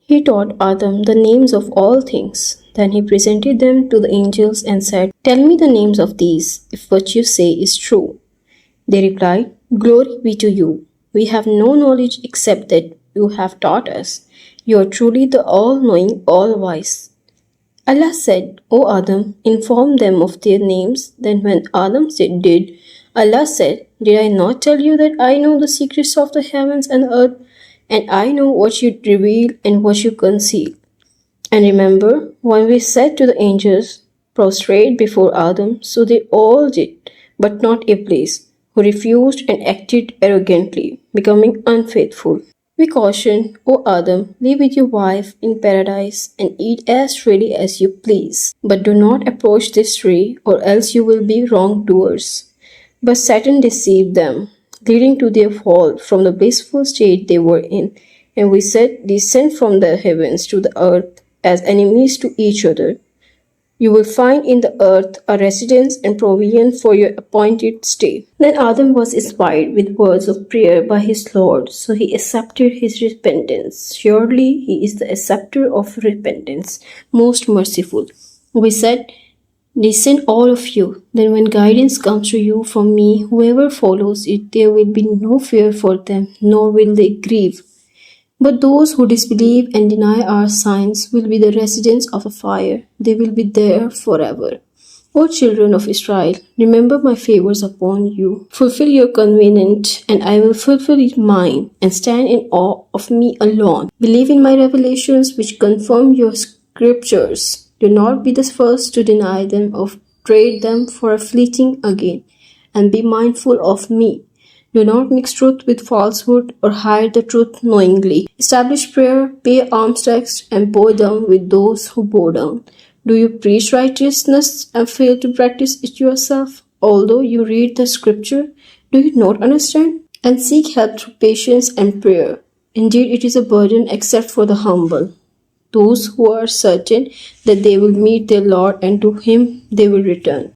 He taught Adam the names of all things. Then he presented them to the angels and said, "Tell me the names of these, if what you say is true." They replied, "Glory be to you. We have no knowledge except that you have taught us. You are truly the all-knowing, all-wise." Allah said, "O Adam, inform them of their names." Then when Adam did, Allah said, "Did I not tell you that I know the secrets of the heavens and the earth, and I know what you reveal and what you conceal?" And remember, when we said to the angels, "Prostrate before Adam," so they all did, but not Iblis, who refused and acted arrogantly, becoming unfaithful. We caution, "O Adam, live with your wife in paradise and eat as freely as you please. But do not approach this tree, or else you will be wrongdoers." But Satan deceived them, leading to their fall from the blissful state they were in. And we said, "Descend from the heavens to the earth as enemies to each other. You will find in the earth a residence and provision for your appointed stay." Then Adam was inspired with words of prayer by his Lord, so he accepted his repentance. Surely he is the acceptor of repentance, most merciful. We said, "Listen, all of you. Then when guidance comes to you from me, whoever follows it, there will be no fear for them, nor will they grieve. But those who disbelieve and deny our signs will be the residents of a fire. They will be there forever. O children of Israel, remember my favors upon you. Fulfill your covenant, and I will fulfill mine, and stand in awe of me alone. Believe in my revelations, which confirm your scriptures. Do not be the first to deny them or trade them for a fleeting gain, and be mindful of me. Do not mix truth with falsehood or hide the truth knowingly. Establish prayer, pay alms tax, and bow down with those who bow down. Do you preach righteousness and fail to practice it yourself? Although you read the scripture, do you not understand? And seek help through patience and prayer. Indeed, it is a burden except for the humble, those who are certain that they will meet their Lord, and to him they will return.